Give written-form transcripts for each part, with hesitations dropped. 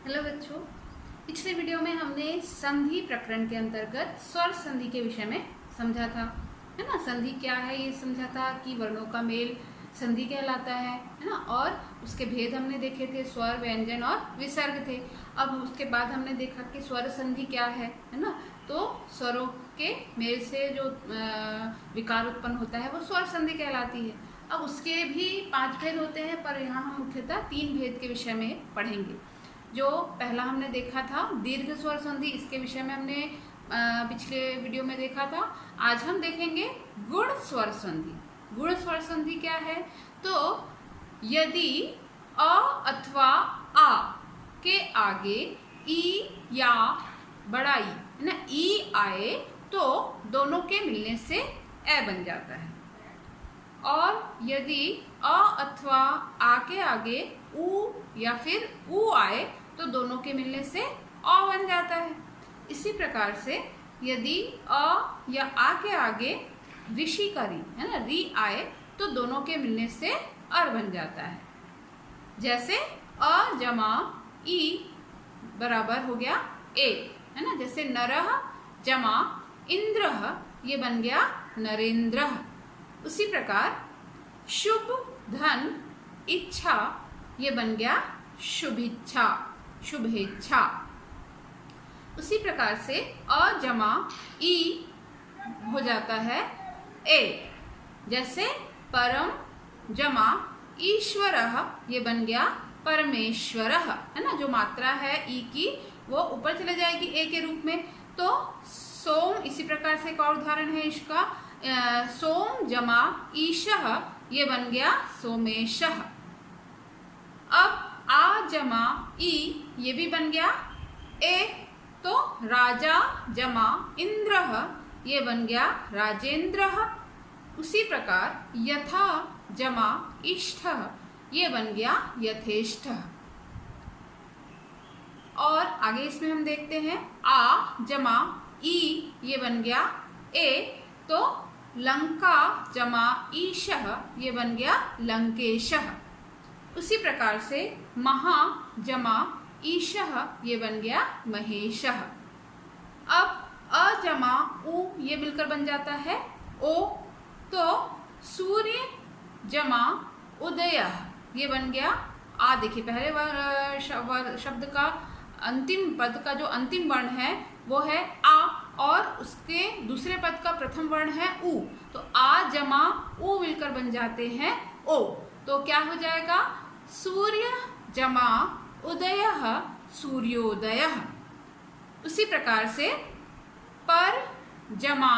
Hello बच्चों, पिछले video में हमने संधि प्रकरण के अंतर्गत स्वर संधि के विषय में समझा था, है ना। संधि क्या है ये समझा था कि वर्णों का मेल संधि कहलाता है ना। और उसके भेद हमने देखे थे, स्वर, व्यंजन और विसर्ग थे। अब उसके बाद हमने देखा कि स्वर संधि क्या है ना। तो स्वरों के मेल से जो विकार उत्पन्न होता है वो स्वर संधि कहलाती है। अब उसके भी 5 भेद होते हैं, पर यहाँ हम मुख्यतः 3 भेद के विषय में पढ़ेंगे। जो पहला हमने देखा था दीर्घ स्वर संधि, इसके विषय में हमने पिछले वीडियो में देखा था। आज हम देखेंगे गुण स्वर संधि। गुण स्वर संधि क्या है? तो यदि अ अथवा आ के आगे ई या बड़ा ई है ना, ई आए तो दोनों के मिलने से ए बन जाता है। और यदि अ अथवा आ के आगे उ या फिर उ आए तो दोनों के मिलने से अ बन जाता है। इसी प्रकार से यदि अ या आ के आगे ऋषि का री है ना, री आए तो दोनों के मिलने से अर बन जाता है। जैसे अ जमा ई बराबर हो गया ए, है ना। जैसे नरह जमा इंद्रह, ये बन गया नरेंद्रह। उसी प्रकार शुभ धन इच्छा, ये बन गया शुभिच्छा, शुभेच्छा। उसी प्रकार से अ जमा ई हो जाता है ए। जैसे परम जमा ईश्वरः, ये बन गया परमेश्वरः, है ना। जो मात्रा है ई की वो ऊपर चले जाएगी ए के रूप में। तो सोम, इसी प्रकार से एक और उदाहरण है इसका, सोम जमा ईशः, ये बन गया सोमेशः। अब आ जमा ई, ये भी बन गया ए, तो राजा जमा इंद्रः, ये बन गया राजेंद्रः। उसी प्रकार यथा जमा इष्टः, ये बन गया यथेष्टः। और आगे इसमें हम देखते हैं आ जमा ई, ये बन गया ए, तो लंका जमा ईशः, ये बन गया लंकेशः। उसी प्रकार से महा जमा ईशः, ये बन गया महेशः। अब अ जमा उ, ये मिलकर बन जाता है ओ, तो सूर्य जमा उदयः, ये बन गया आ। देखिए पहले शब्द का अंतिम पद का जो अंतिम वर्ण है वो है आ, और उसके दूसरे पद का प्रथम वर्ण है उ, तो आ जमा उ मिलकर बन जाते हैं ओ। तो क्या हो जाएगा? सूर्य जमा उदयः सूर्योदयः। उसी प्रकार से पर जमा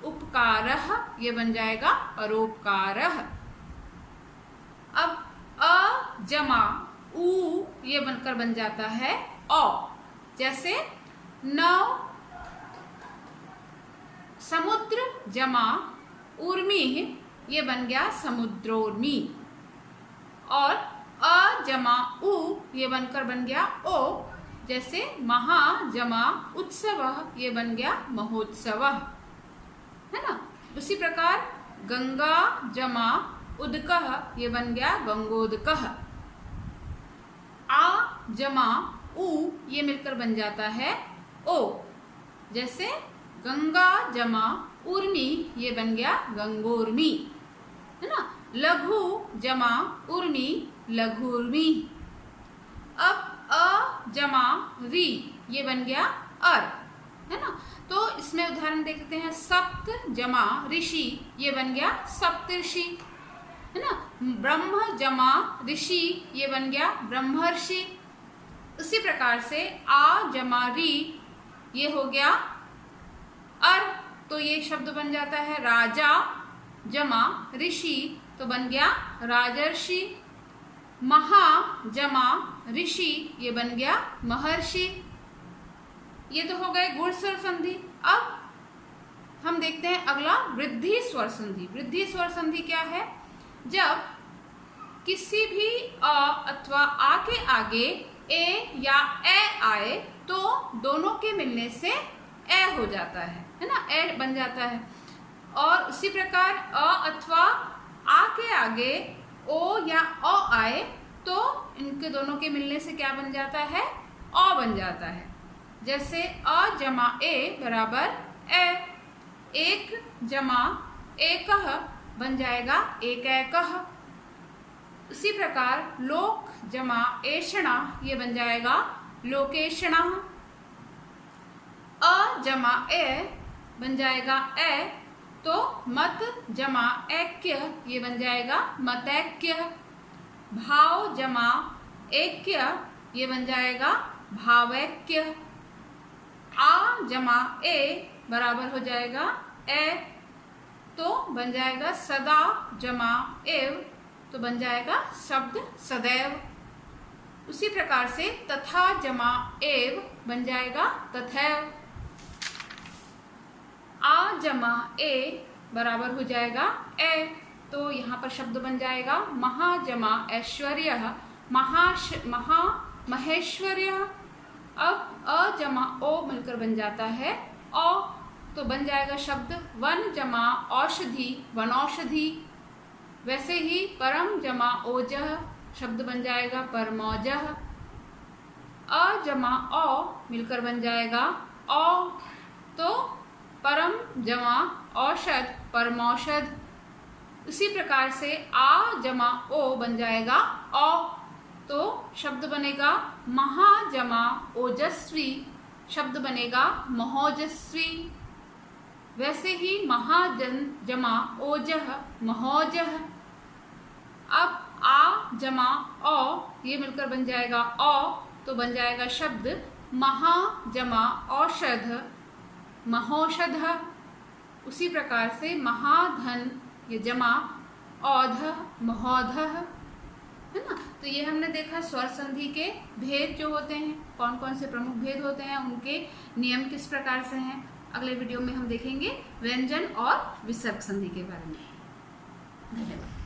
उपकारः, ये बन जाएगा परोपकारः। अब अ जमा उ, ये बनकर बन जाता है औ। जैसे नव समुद्र जमा उर्मी, ये बन गया समुद्रोर्मी। और अ जमा उ, ये बनकर बन गया ओ। जैसे महा जमा उत्सवः, ये बन गया महोत्सवः, है ना। उसी प्रकार गंगा जमा उदकः, ये बन गया गंगोदकः। आ जमा उ, ये मिलकर बन जाता है ओ। जैसे गंगा जमा उर्मी, ये बन गया गंगोर्मी, है ना। लघु जमा उर्मी लघुर्मी। अब अ जमा री, ये बन गया अर, है ना। तो इसमें उदाहरण देखते हैं सप्त जमा ऋषि, ये बन गया सप्तऋषि, है ना। ब्रह्म जमा ऋषि, ये बन गया ब्रह्मर्षि। उसी प्रकार से आ जमा री, ये हो गया अर, तो ये शब्द बन जाता है राजा जमा ऋषि, तो बन गया राजर्षि। महा जमा ऋषि, ये बन गया महर्षि। ये तो हो गए गुण स्वर संधि। अब हम देखते हैं अगला वृद्धि स्वर संधि। वृद्धि स्वर संधि क्या है? जब किसी भी अ अथवा आ के आगे ए या ए आए तो दोनों के मिलने से ए हो जाता है ना, ए बन जाता है। और उसी प्रकार अ अथवा आ के आगे ओ या अ आए तो इनके दोनों के मिलने से क्या बन जाता है? अ बन जाता है। जैसे अ जमा ए बराबर ए, एक जमा एकह बन जाएगा एक एकह। उसी प्रकार लोक जमा एषणा ये बन जाएगा लोकेशणा। अ जमा ए बन जाएगा ए, तो मत जमा ऐक्य ये बन जाएगा मतैक्य। भाव जमा ऐक्य ये बन जाएगा भावैक्य। आ जमा ए बराबर हो जाएगा ए, तो बन जाएगा सदा जमा एव, तो बन जाएगा शब्द सदैव। उसी प्रकार से तथा जमा एव बन जाएगा तथैव। आ जमा ए बराबर हो जाएगा ए, तो यहाँ पर शब्द बन जाएगा महा जमा ऐश्वर्य महा महेश्वर्य। अब अ जमा ओ मिलकर बन जाता है औ, तो बन जाएगा शब्द वन जमा औषधि वनौषधि। वैसे ही परम जमा ओजह शब्द बन जाएगा परमौजह। अ जमा औ मिलकर बन जाएगा औ, तो परम जमा औषध परमौषध। उसी प्रकार से आ जमा ओ बन जाएगा औ, तो शब्द बनेगा महा जमा ओजस्वी शब्द बनेगा महोजस्वी। वैसे ही महाजन जमा ओजह महोजह। अब आ जमा औ ये मिलकर बन जाएगा औ, तो बन जाएगा शब्द महा जमा औषध महोषध। उसी प्रकार से महाधन ये जमा औध महोध, है ना। तो ये हमने देखा स्वर संधि के भेद जो होते हैं, कौन कौन से प्रमुख भेद होते हैं, उनके नियम किस प्रकार से हैं। अगले वीडियो में हम देखेंगे व्यंजन और विसर्ग संधि के बारे में। धन्यवाद।